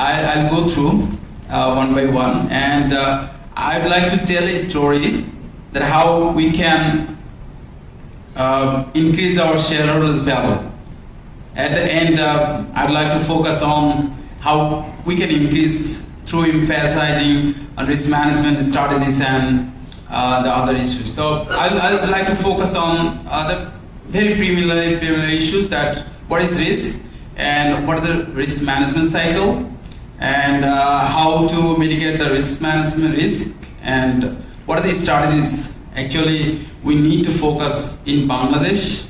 I'll go through one by one, and I'd like to tell a story that how we can increase our shareholders' value. At the end, I'd like to focus on how we can increase through emphasizing on risk management strategies and the other issues. So I'd like to focus on the very preliminary issues, that what is risk and what is the risk management cycle, and how to mitigate the risk management risk, and what are the strategies actually we need to focus in Bangladesh,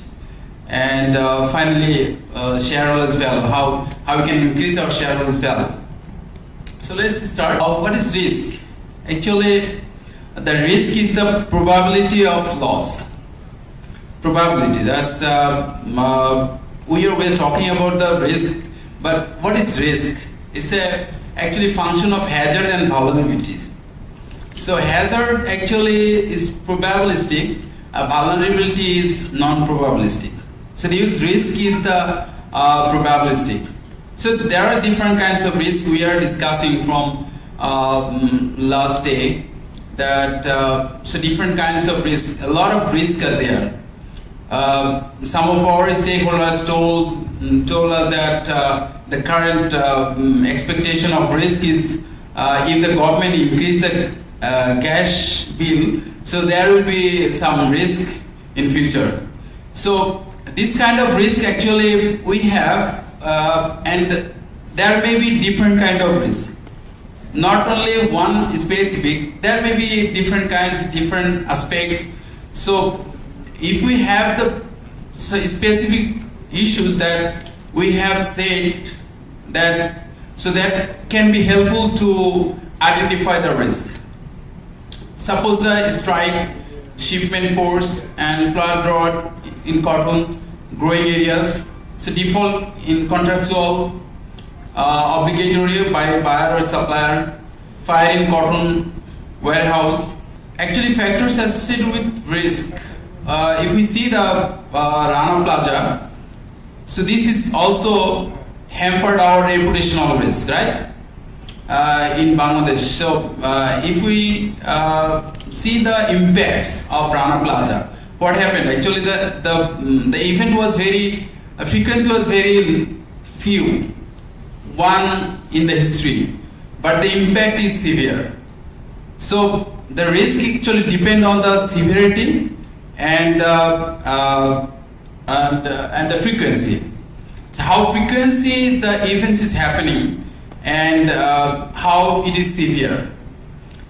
and finally shareholders value, how we can increase our shareholders value. So let's start. What is risk? Actually, the risk is the probability of loss. Probability, that's we're talking about the risk, but what is risk? It's actually function of hazard and vulnerabilities. So hazard actually is probabilistic, vulnerability is non-probabilistic. So the risk is the probabilistic. So there are different kinds of risk we are discussing from last day. That so different kinds of risk, a lot of risk are there. Some of our stakeholders told us that the current expectation of risk is if the government increase the cash bill, so there will be some risk in future. So this kind of risk actually we have, and there may be different kind of risk. Not only one specific, there may be different kinds, different aspects. So if we have the specific issues that we have said, that so that can be helpful to identify the risk. Suppose the strike, shipment force, and flood drought in cotton growing areas. So default in contractual, obligatory by buyer or supplier, fire in cotton warehouse. Actually, factors associated with risk. If we see the Rana Plaza, so this is also hampered our reputational risk, right? In Bangladesh. So if we see the impacts of Rana Plaza, what happened? Actually, the event was frequency was very few. One in the history, but the impact is severe. So the risk actually depend on the severity and the frequency. So how frequency the events is happening and how it is severe.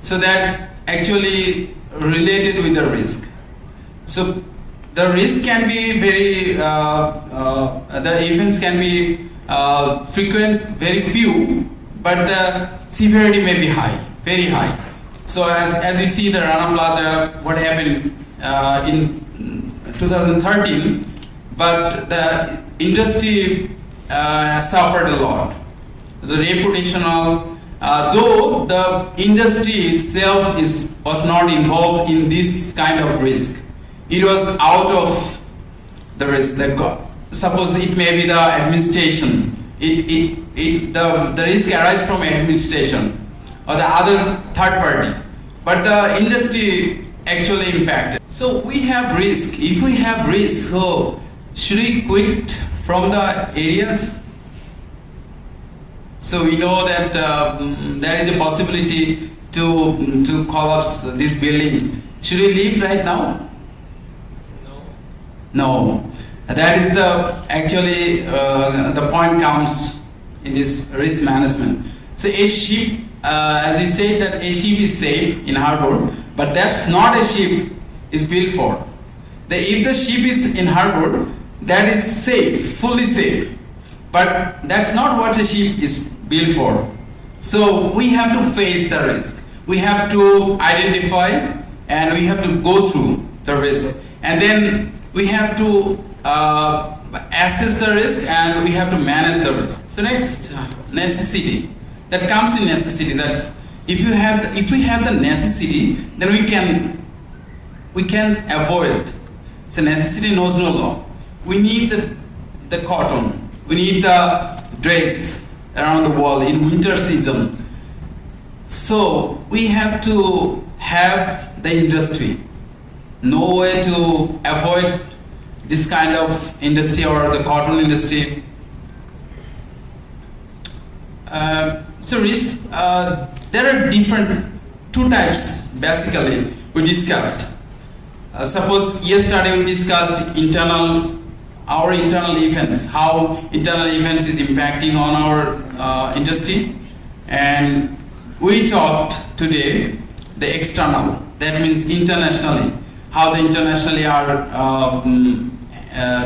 So that actually related with the risk. So the risk can be very the events can be frequent, very few, but the severity may be high, very high. So as you see the Rana Plaza, what happened in 2013, but the industry suffered a lot. The reputational, though the industry itself was not involved in this kind of risk, it was out of the risk that suppose it may be the administration. The risk arises from administration or the other third party, but the industry actually impacted. So we have risk. If we have risk, so should we quit from the areas? So we know that there is a possibility to collapse this building. Should we leave right now? No. That is actually the point comes in this risk management. So a ship, as we say that a ship is safe in harbor, but that's not a ship is built for. If the ship is in harbor, that is safe, fully safe. But that's not what a ship is built for. So we have to face the risk. We have to identify and we have to go through the risk. And then we have to assess the risk and we have to manage the risk. So next, necessity. That comes in necessity. That's if we have the necessity, then we can avoid. So necessity knows no law. We need the cotton. We need the dress. around the world in winter season. So we have to have the industry. No way to avoid this kind of industry or the cotton industry. So risk, there are two types basically we discussed. Suppose yesterday we discussed our internal events, how internal events is impacting on our industry, and we talked today the external, that means internationally, how the internationally are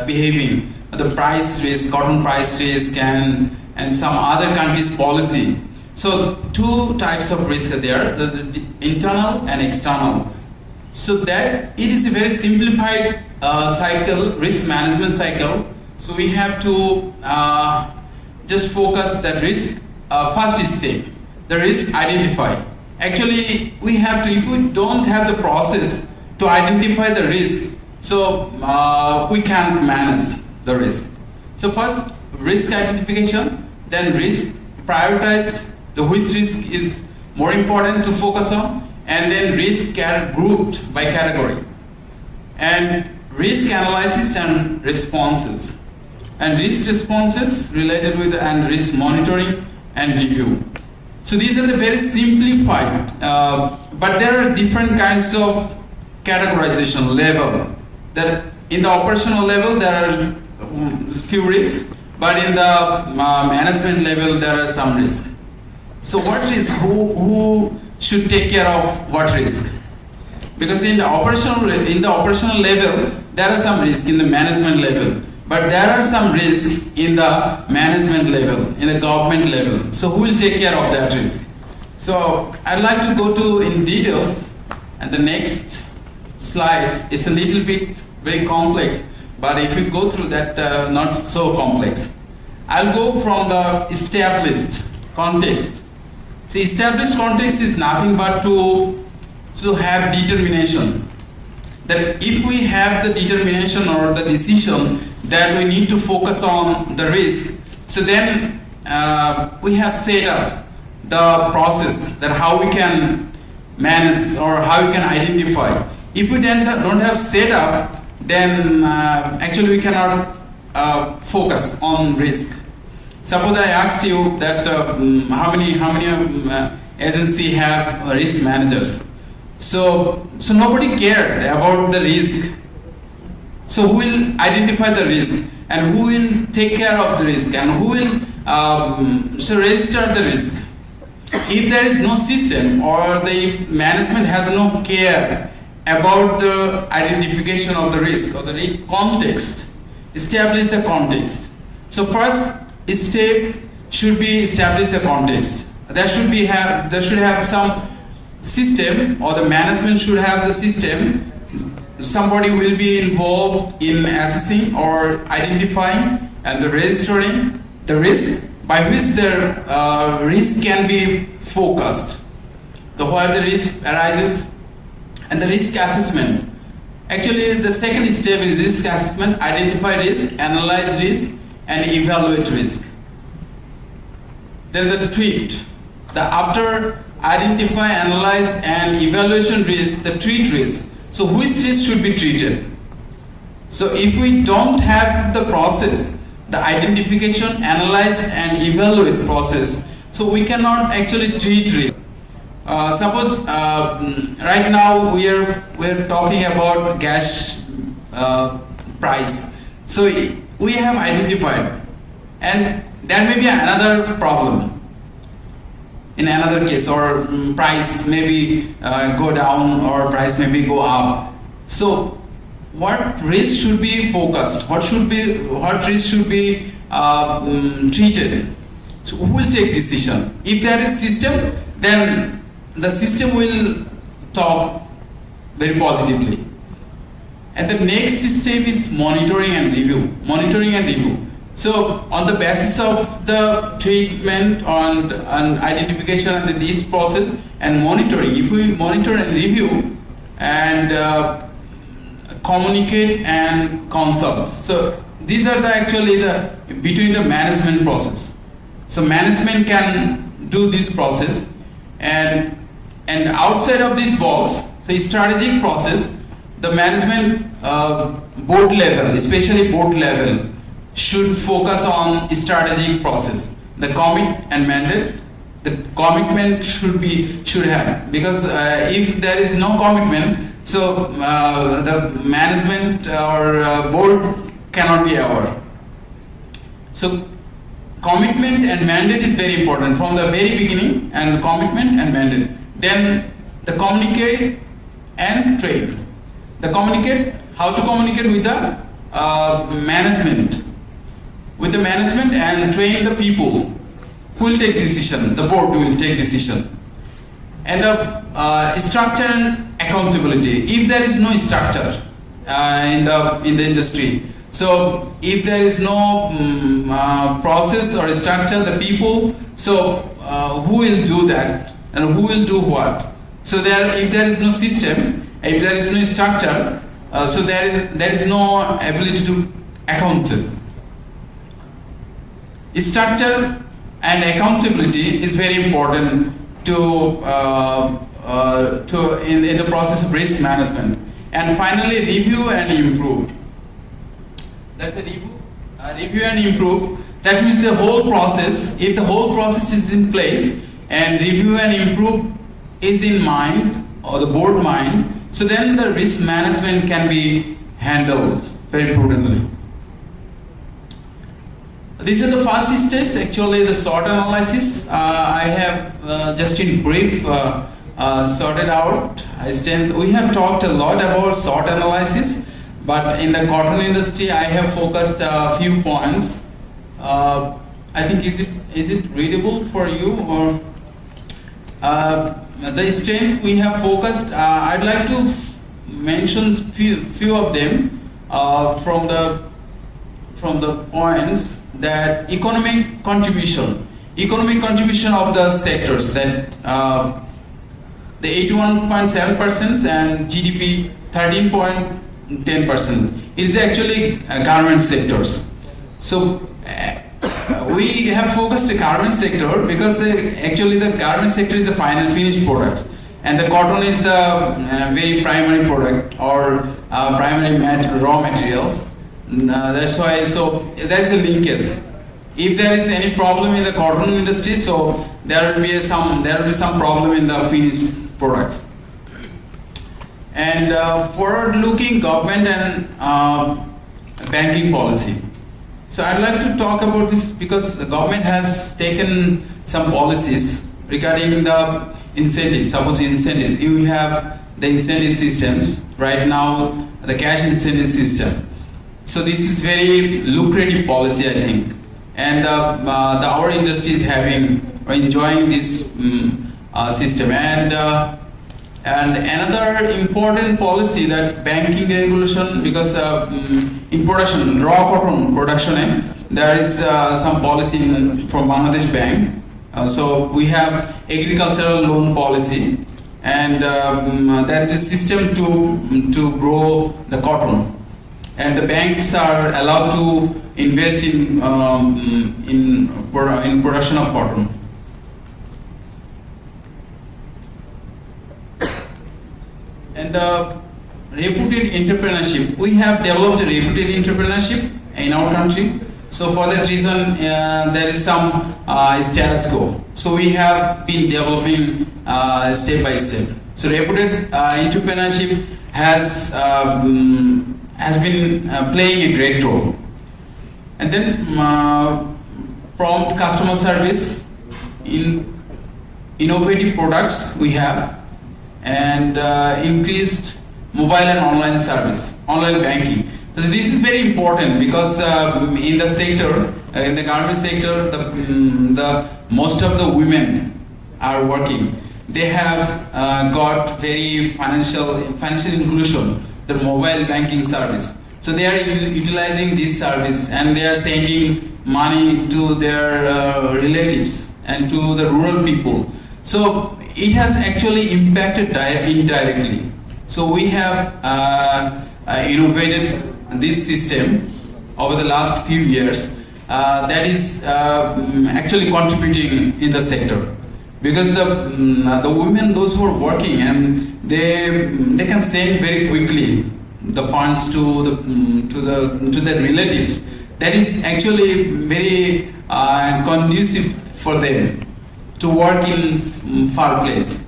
behaving, the price risk, cotton price risk, and some other countries' policy. So two types of risk are there, the internal and external. So that it is a very simplified cycle, risk management cycle. So we have to just focus that risk. First step, the risk identify. Actually, we have to, if we don't have the process to identify the risk, so we can't manage the risk. So first, risk identification, then risk prioritized, which risk is more important to focus on, and then risk grouped by category, and risk analysis and responses, and risk responses related with and risk monitoring and review. So these are the very simplified, but there are different kinds of categorization level. That in the operational level there are few risks, but in the management level there are some risks. So what risk? Who should take care of what risk? Because in the operational level there are some risk in the management level, but there are some risk in the management level, in the government level. So who will take care of that risk? So I'd like to go to in details, and the next slides is a little bit very complex, but if you go through that, not so complex. I'll go from the established context. See, established context is nothing but to have determination. That if we have the determination or the decision that we need to focus on the risk, so then we have set up the process that how we can manage or how we can identify. If we then don't have set up, then actually we cannot focus on risk. Suppose I asked you that how many agency have risk managers. So nobody cared about the risk. So who will identify the risk, and who will take care of the risk, and who will register the risk? If there is no system or the management has no care about the identification of the risk or the context, establish the context. So first step should be establish the context. There should have some system, or the management should have the system. Somebody will be involved in assessing or identifying and the registering the risk by which the risk can be focused. Where the risk arises, and the risk assessment. Actually, the second step is risk assessment: identify risk, analyze risk, and evaluate risk. Then the treat. After identify, analyze, and evaluation risk, the treat risk. So which risk should be treated? So if we don't have the process, the identification, analyze, and evaluate process, so we cannot actually treat risk. Suppose right now we're talking about gas price. So we have identified, and there may be another problem in another case, or price maybe go down or price maybe go up. So what risk should be focused? What risk should be treated? So who will take decision? If there is system, then the system will talk very positively. And the next step is monitoring and review. Monitoring and review. So on the basis of the treatment and identification and this process and monitoring, if we monitor and review and communicate and consult. So these are actually between the management process. So management can do this process, and outside of this box, so strategic process, the management board level, especially board level, should focus on strategic process. The commit and mandate, the commitment should have, because if there is no commitment, so the management or board cannot be aware. So commitment and mandate is very important from the very beginning, and commitment and mandate. Then the communicate and train. The communicate, how to communicate with the management, and train the people who will take decision. The board will take decision. And the structure and accountability. If there is no structure in the industry, so if there is no process or structure, the people, so who will do that and who will do what? So if there is no system, if there is no structure, so there is no ability to account. Structure and accountability is very important to in the process of risk management. And finally, review and improve. That's a review. Review and improve. That means the whole process. If the whole process is in place and review and improve is in mind, or the board mind, so then the risk management can be handled very prudently. These are the first steps. Actually, the SWOT analysis I have just in brief sorted out. We have talked a lot about SWOT analysis, but in the cotton industry, I have focused a few points. I think is it readable for you, or the strength we have focused? I'd like to mention few of them from the points. That economic contribution of the sectors, that the 81.7% and GDP 13.10% is actually garment sectors. So we have focused the garment sector because actually the garment sector is the final finished products, and the cotton is the very primary product or primary raw materials. That's why, so there is a linkage. If there is any problem in the cotton industry, so there will be some problem in the finished products. And forward-looking government and banking policy. So I'd like to talk about this because the government has taken some policies regarding the incentives. Suppose incentives, you have the incentive systems right now, the cash incentive system. So this is very lucrative policy, I think, and our industry is enjoying this system. And another important policy, that banking regulation, because in production, raw cotton production, there is some policy from Bangladesh Bank. So we have agricultural loan policy, and there is a system to grow the cotton. And the banks are allowed to invest in production of cotton. And the reputed entrepreneurship, we have developed a reputed entrepreneurship in our country. So for that reason, there is some status quo. So we have been developing step by step. So reputed entrepreneurship has been playing a great role. And then prompt customer service, in innovative products we have, and increased mobile and online service, online banking. So this is very important because in the sector, in the garment sector, the most of the women are working. They have got very financial inclusion, the mobile banking service. So they are utilizing this service, and they are sending money to their relatives and to the rural people. So it has actually impacted indirectly. So we have innovated this system over the last few years, that is actually contributing in the sector, because the women, those who are working, and they can send very quickly the funds to their relatives. That is actually very conducive for them to work in far place.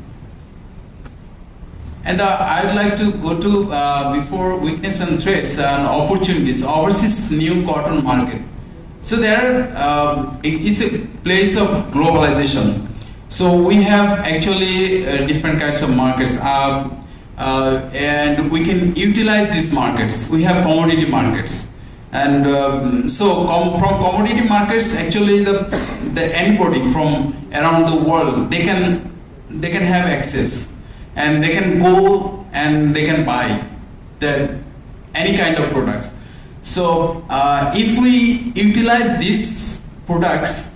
And I'd like to go to before weakness and threats and opportunities, overseas new cotton market. So there it's a place of globalization. So we have actually different kinds of markets, and we can utilize these markets. We have commodity markets, and so from commodity markets, actually the anybody from around the world, they can have access, and they can go and they can buy any kind of products. So if we utilize these products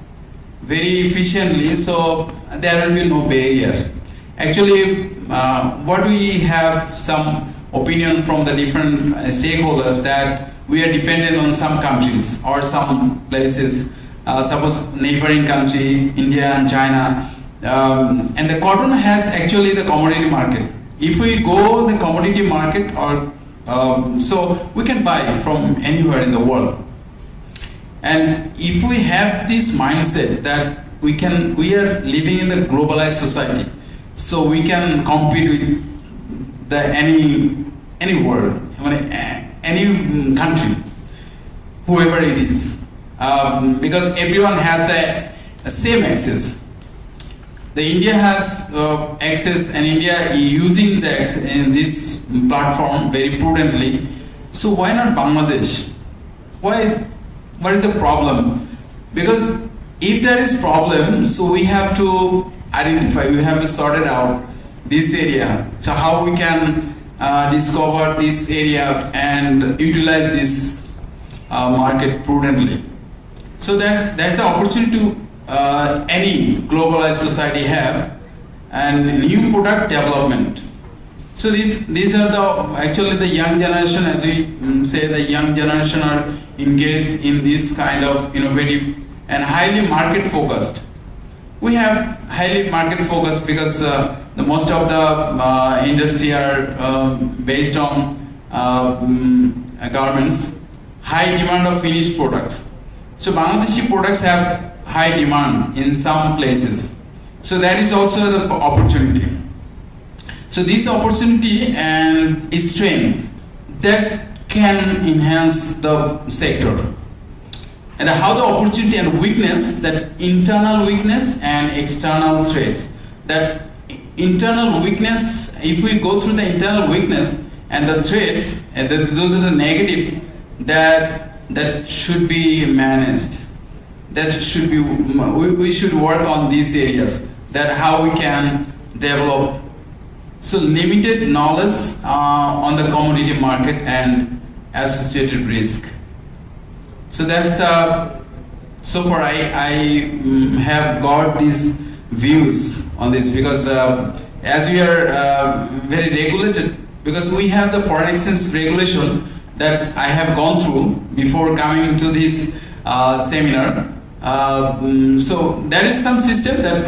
very efficiently, so there will be no barrier. Actually, what we have some opinion from the different stakeholders that we are dependent on some countries or some places, suppose neighboring country, India and China, and the cotton has actually the commodity market. If we go the commodity market, or so we can buy from anywhere in the world. And if we have this mindset that we are living in the globalized society, so we can compete with any world, any country, whoever it is, because everyone has the same access. The India has access, and India is using this platform very prudently. So why not Bangladesh? Why? What is the problem? Because if there is problem, so we have to identify, we have to sort it out this area. So how we can discover this area and utilize this market prudently. So that's the opportunity to any globalized society have, and new product development. So these are actually the young generation, as we say, the young generation are engaged in this kind of innovative and highly market focused. We have highly market focused because the most of the industry are based on garments, high demand of finished products. So Bangladeshi products have high demand in some places. So that is also the opportunity. So this opportunity and strength that can enhance the sector. And how the opportunity and weakness, that internal weakness and external threats. That internal weakness, if we go through the internal weakness and the threats, and those are the negative, that should be managed. That should be, we should work on these areas, that how we can develop. So limited knowledge on the commodity market and associated risk. So that's so far I have got these views on this, because as we are very regulated, because we have the foreign exchange regulation that I have gone through before coming to this seminar. So there is some system that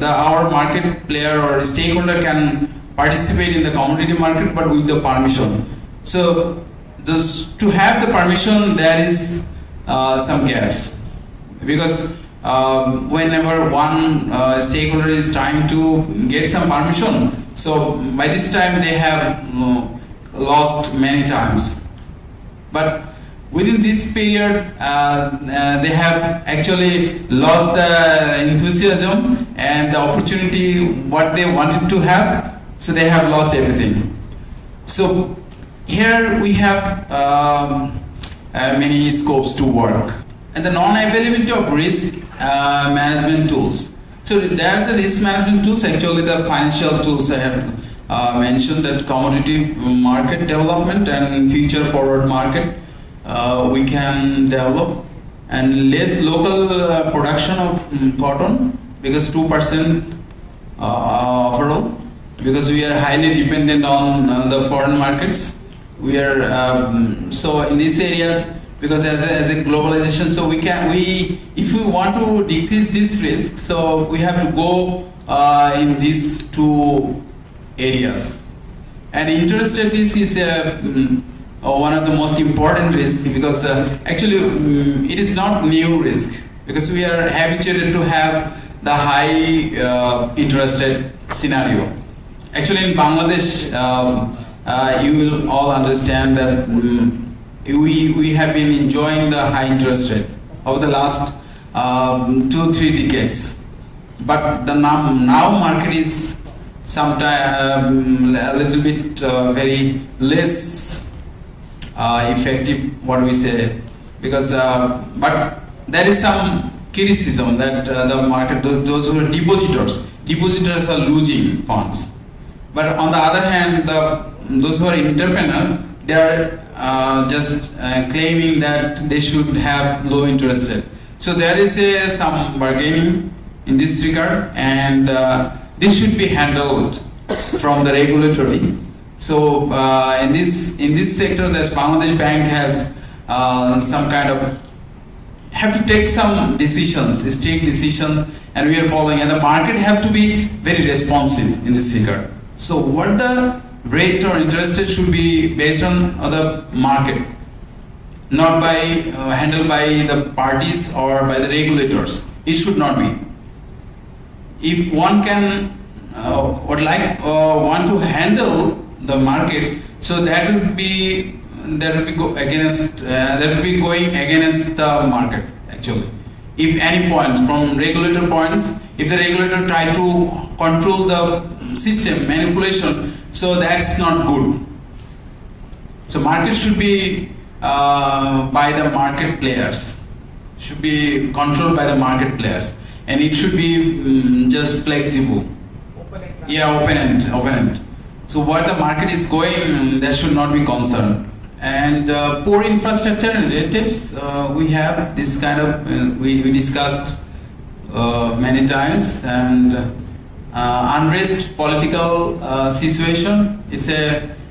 our market player or stakeholder can participate in the commodity market, but with the permission. So to have the permission, there is some gaps, because whenever one stakeholder is trying to get some permission, so by this time they have lost many times. But within this period, they have actually lost the enthusiasm and the opportunity, what they wanted to have, so they have lost everything. So here we have many scopes to work. And the non-availability of risk management tools. So there are the risk management tools, actually the financial tools I have mentioned, that commodity market development and future forward market we can develop, and less local production of cotton, because 2% overall, because we are highly dependent on the foreign markets. We are so in these areas because as a globalization, so if we want to decrease this risk, so we have to go in these two areas. And interest rate risk is one of the most important risks, because actually it is not new risk, because we are habituated to have the high interest rate scenario. Actually in Bangladesh, you will all understand that we have been enjoying the high interest rate over the last 2-3 decades. But the now market is sometimes a little bit very less effective, what we say, because but there is some criticism that the market, those who are depositors are losing funds. But on the other hand, those who are entrepreneurs, they are just claiming that they should have low interest rate. So there is some bargaining in this regard, and this should be handled from the regulatory. So in this sector, the Bangladesh Bank has some kind of have to take some decisions, strict decisions, and we are following. And the market have to be very responsive in this regard. So what the rate or interest rate should be based on the market, not by handled by the parties or by the regulators. It should not be. If one can want to handle the market, so that would be going against the market actually. If any points from regulator points, if the regulator try to control the system manipulation, so that's not good. So market should be by the market players, should be controlled by the market players, and it should be just flexible. Open-end. So what the market is going, that should not be concerned. And poor infrastructure narratives, we have this kind of, we discussed many times, and unrest political situation. It's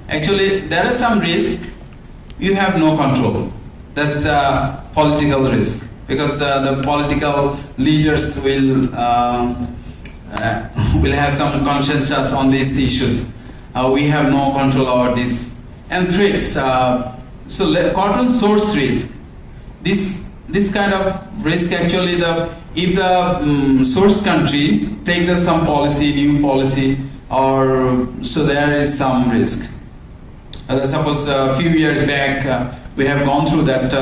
actually there is some risk, you have no control. That's political risk, because the political leaders will have some consensus on these issues. We have no control over this. And threats. So cotton source risk. This kind of risk actually, if the source country take some policy, new policy, or so there is some risk. Suppose a few years back we have gone through that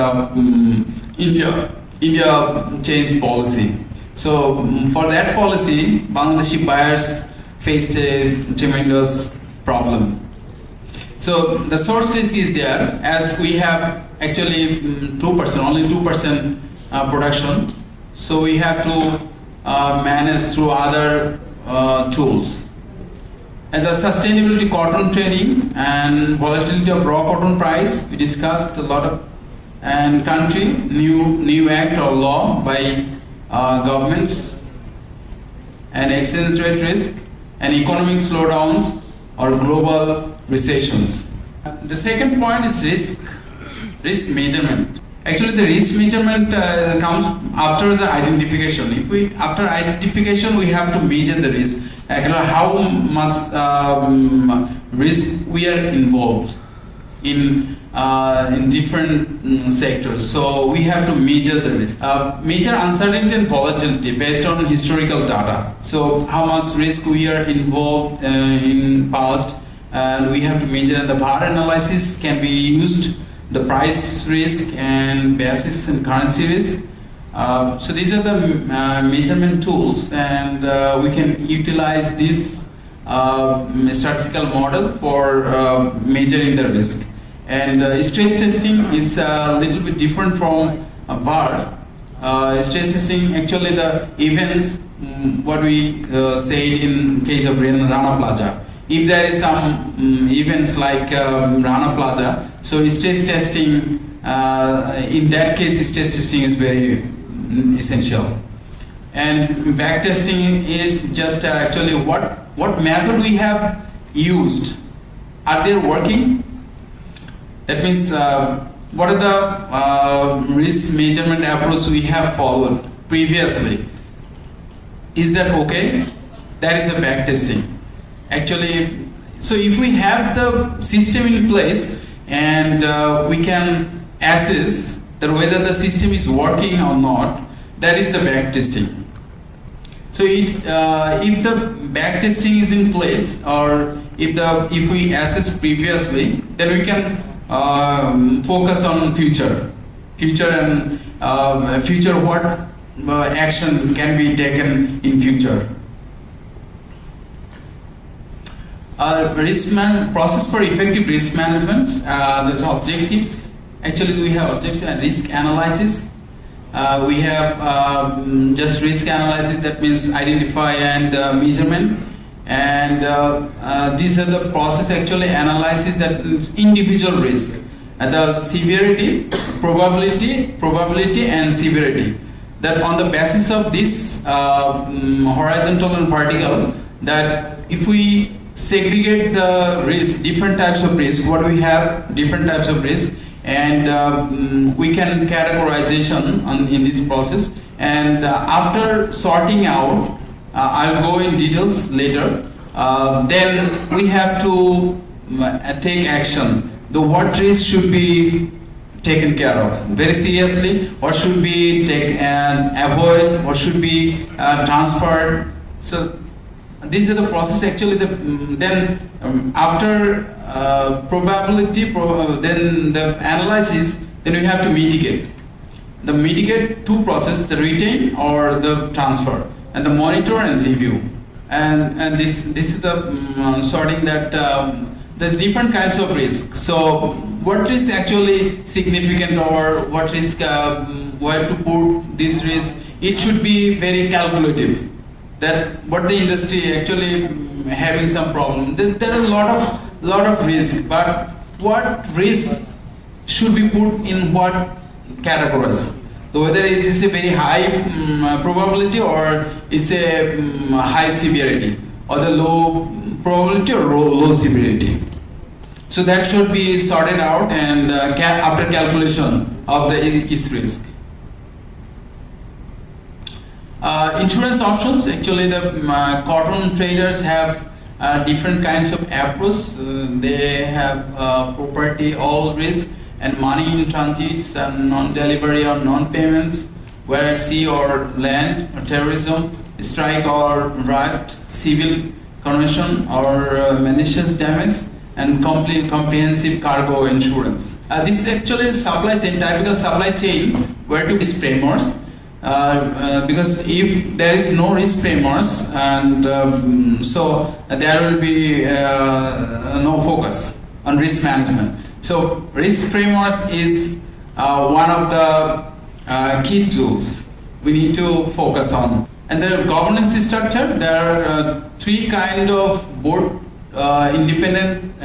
India changed policy. So for that policy, Bangladeshi buyers faced a tremendous problem. So the source risk is there, as we have actually 2%, only 2% production. So we have to manage through other tools. And the sustainability cotton trading and volatility of raw cotton price, we discussed a lot of, and country, new act or law by governments, and exchange rate risk, and economic slowdowns or global recessions. The second point is risk measurement. Actually, the risk measurement comes after the identification. After identification, we have to measure the risk. How much risk we are involved in different sectors. So we have to measure the risk. Measure uncertainty and volatility based on historical data. So how much risk we are involved in past, and we have to measure. The VAR analysis can be used, the price risk and basis and currency risk. So these are the measurement tools, and we can utilize this statistical model for measuring the risk. And stress testing is a little bit different from VAR. Stress testing, actually the events, what we said in case of Rana Plaza. If there is some events like Rana Plaza, so stress testing, in that case stress testing is very essential. And back testing is just actually what method we have used. Are they working? That means what are the risk measurement approach we have followed previously? Is that okay? That is the back testing. Actually, so if we have the system in place and we can assess that whether the system is working or not, that is the back testing. So if the back testing is in place, or if we assess previously, then we can focus on future and future what action can be taken in future. Process for effective risk management. There's objectives. Actually, we have objectives and risk analysis. We have just risk analysis, that means identify and measurement. And these are the process actually analysis that is individual risk. And the severity, probability and severity. That on the basis of this horizontal and vertical, that if we segregate the risk, different types of risk, what we have, different types of risk, and we can categorization in this process. And after sorting out, I'll go in details later. Then we have to take action. What risk should be taken care of very seriously, what should be taken and avoid, what should be transferred. So these are the process actually. Then after probability, then the analysis, then we have to mitigate. The mitigate two process, the retain or the transfer, and the monitor and review. And this is the sorting that the different kinds of risk. So what is actually significant, or what risk, where to put this risk, it should be very calculative. That what the industry actually having some problem. There are a lot of risk, but what risk should be put in what categories? So whether it is a very high probability, or it's a high severity, or the low probability or low severity. So that should be sorted out, and after calculation of the each risk. Insurance options, actually the cotton traders have different kinds of approach. They have property, all risk, and money in transits, and non-delivery or non-payments, where sea or land, or terrorism, strike or riot, civil conversion or malicious damage, and comprehensive cargo insurance. This is actually supply chain, typical supply chain, where to risk frameworks. Because if there is no risk frameworks, and so there will be no focus on risk management. So risk frameworks is one of the key tools we need to focus on. And the governance structure, there are three kind of board independent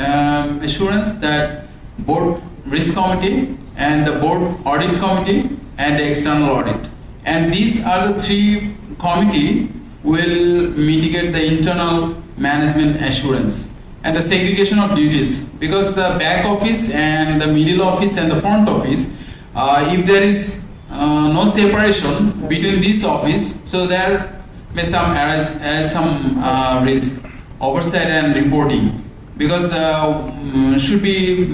assurance, that board risk committee, and the board audit committee, and the external audit. And these are the three committee will mitigate the internal management assurance. And the segregation of duties, because the back office and the middle office and the front office, if there is no separation between this office, so there may arise some risk, oversight and reporting, because should be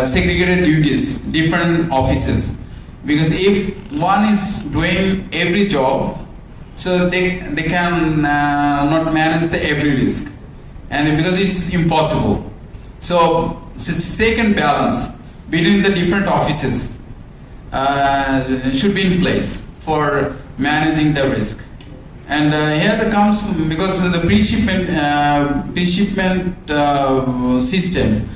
segregated duties, different offices. Because if one is doing every job, so they can not manage the every risk, and because it's impossible. So second balance between the different offices should be in place for managing the risk. And here it comes, because the pre-shipment system,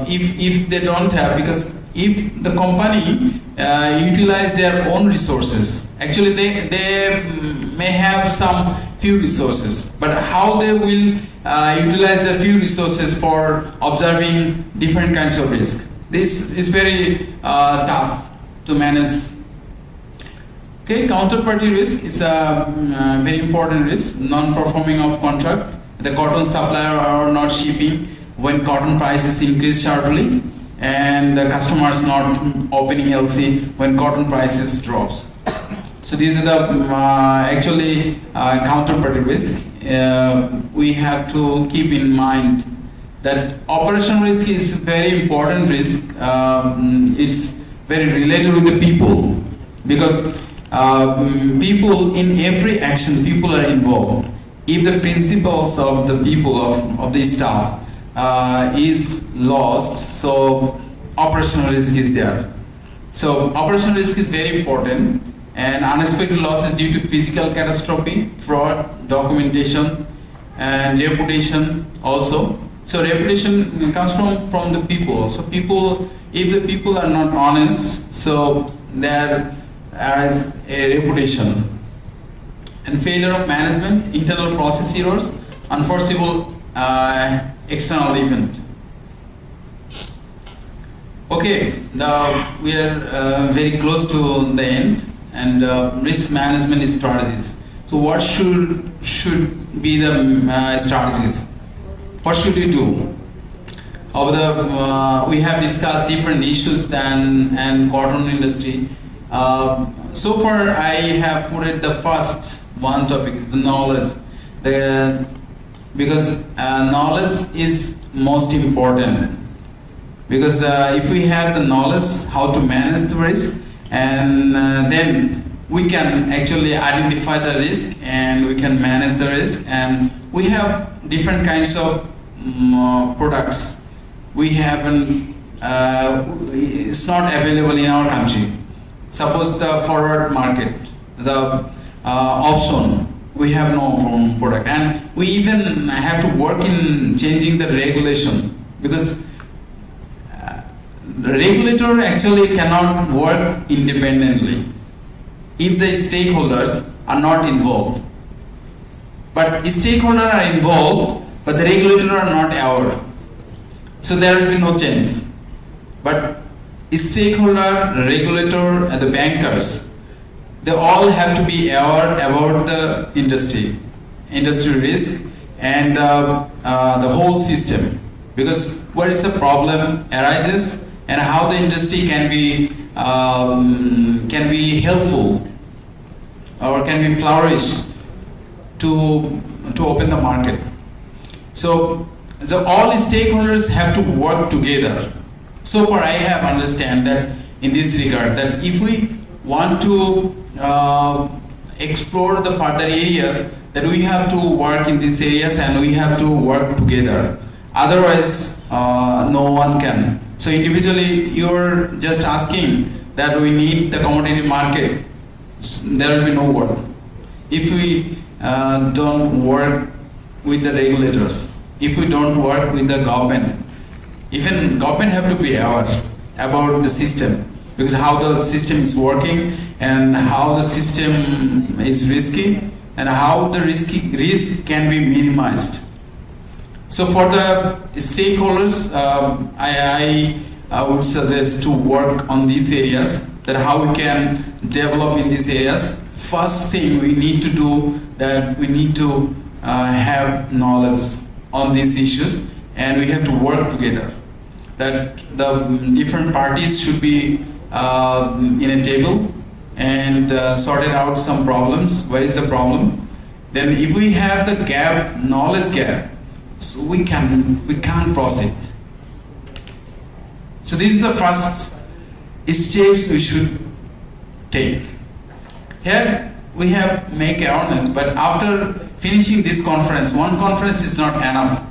if they don't have, because if the company utilize their own resources, actually they may have some few resources, but how they will utilize the few resources for observing different kinds of risk, this is very tough to manage. Okay, counterparty risk is a very important risk. Non-performing of contract, the cotton supplier are not shipping when cotton prices increase sharply, and the customers not opening LC when cotton prices drops. So these are the actually counterparty risk. We have to keep in mind that operational risk is very important risk. It's very related with the people, because people in every action, people are involved. If the principles of the people of the staff is lost, so operational risk is there. So operational risk is very important, and unexpected losses due to physical catastrophe, fraud, documentation, and reputation also. So reputation comes from the people. So people, if the people are not honest, so there is a reputation. And failure of management, internal process errors, unforeseeable external event. Okay, we are very close to the end, and risk management strategies. So what should be the strategies? What should we do? We have discussed different issues and cotton industry. So far, I have put it the first one topic is the knowledge. Because knowledge is most important. Because if we have the knowledge how to manage the risk, and then we can actually identify the risk and we can manage the risk, and we have different kinds of products. We haven't, it's not available in our country. Suppose the forward market, the option, we have no product, and we even have to work in changing the regulation, because the regulator actually cannot work independently if the stakeholders are not involved. But stakeholders are involved, but the regulator are not aware. So there will be no change. But stakeholder, regulator, and the bankers, they all have to be aware about the industry risk, and the whole system. Because where is the problem arises, and how the industry can be helpful or can be flourished to open the market. So all stakeholders have to work together. So far I have understand that in this regard, that if we want to explore the further areas, that we have to work in these areas and we have to work together. Otherwise, no one can. So individually, you're just asking that we need the commodity market. There will be no work. If we don't work with the regulators, if we don't work with the government, even government have to be aware about the system, because how the system is working and how the system is risky and how the risk can be minimized. So for the stakeholders, I would suggest to work on these areas, that how we can develop in these areas. First thing we need to do, that we need to have knowledge on these issues, and we have to work together. That the different parties should be in a table and sorted out some problems. Where is the problem? Then if we have the gap, knowledge gap, so we can't proceed. So this is the first steps we should take. Here we have make awareness, but after finishing this conference, one conference is not enough.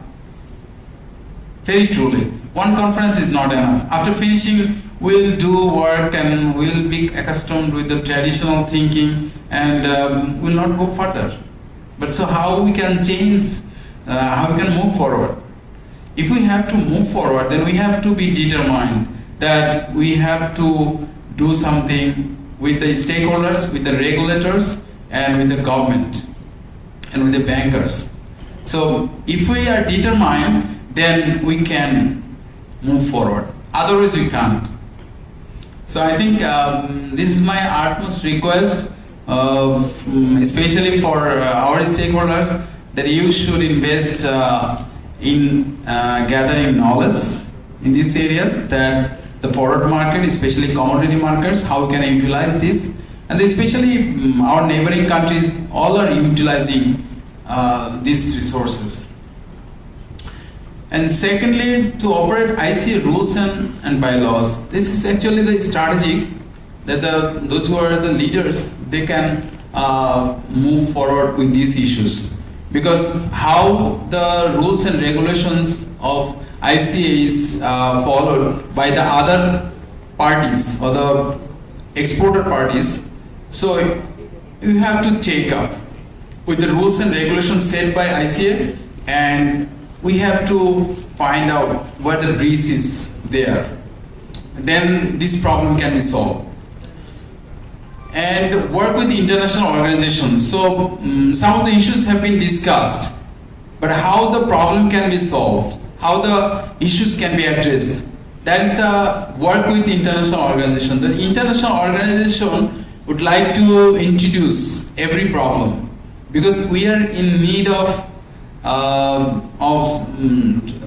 Very truly, one conference is not enough. After finishing, we'll do work and we'll be accustomed with the traditional thinking, and we'll not go further. But so how we can change, how we can move forward? If we have to move forward, then we have to be determined that we have to do something with the stakeholders, with the regulators, and with the government, and with the bankers. So if we are determined, then we can move forward. Otherwise we can't. So I think this is my utmost request, especially for our stakeholders, that you should invest in gathering knowledge in these areas, that the forward market, especially commodity markets, how can I utilize this? And especially our neighboring countries, all are utilizing these resources. And secondly, to operate ICA rules and bylaws. This is actually the strategy that those who are the leaders, they can move forward with these issues. Because how the rules and regulations of ICA is followed by the other parties or the exporter parties, so you have to take up with the rules and regulations set by ICA, and we have to find out where the breach is there. Then this problem can be solved. And work with international organizations. So some of the issues have been discussed, but how the problem can be solved, how the issues can be addressed, that is the work with international organization. The international organization would like to introduce every problem, because we are in need of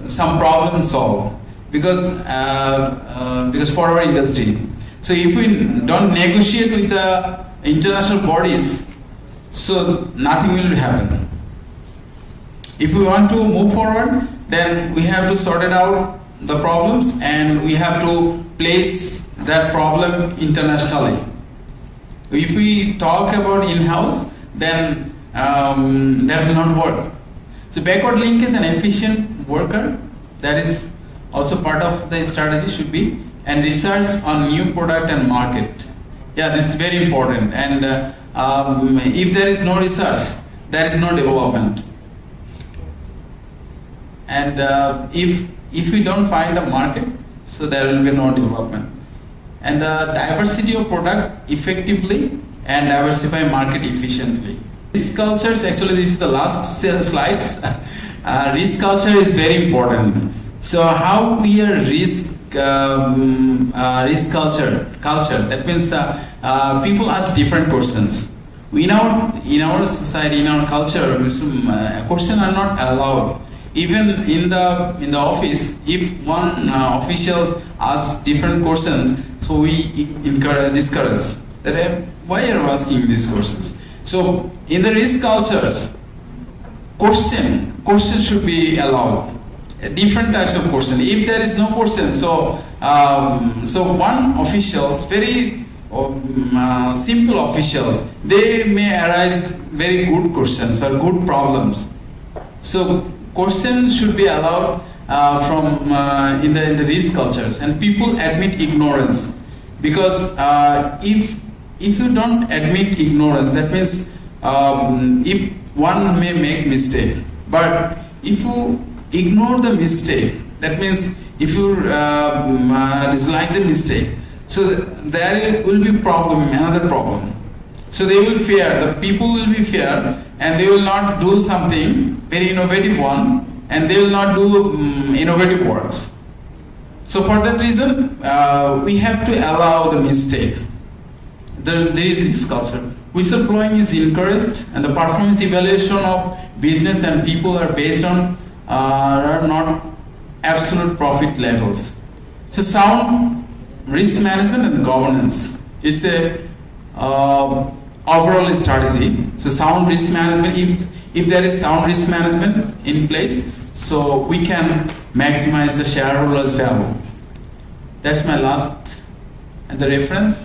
some problem solved, because for our industry. So if we don't negotiate with the international bodies, so nothing will happen. If we want to move forward, then we have to sort it out the problems, and we have to place that problem internationally. If we talk about in-house, then that will not work. So backward linkage and efficient worker, that is also part of the strategy should be, and research on new product and market. Yeah, this is very important. And if there is no research, there is no development. And if we don't find the market, so there will be no development. And the diversity of product effectively and diversify market efficiently. Risk cultures, actually this is the last slides. Risk culture is very important. So how we are risk culture. That means people ask different questions. In our society, in our culture, questions are not allowed. Even in the office, if one official asks different questions, so we discourage that why are you asking these questions? So in the risk cultures, questions should be allowed. Different types of question. If there is no question, so one officials, very simple officials, they may arise very good questions or good problems. So questions should be allowed from in the risk cultures, and people admit ignorance, because if you don't admit ignorance, that means if one may make mistake, but if you ignore the mistake, that means if you dislike the mistake, so there will be another problem. So they will fear, the people will be fear, and they will not do something very innovative one, and they will not do innovative works. So for that reason, we have to allow the mistakes. There is risk culture. Whistleblowing is encouraged, and the performance evaluation of business and people are based on are not absolute profit levels. So sound risk management and governance is a overall strategy. So sound risk management, if there is sound risk management in place, so we can maximize the shareholders' value. That's my last and the reference.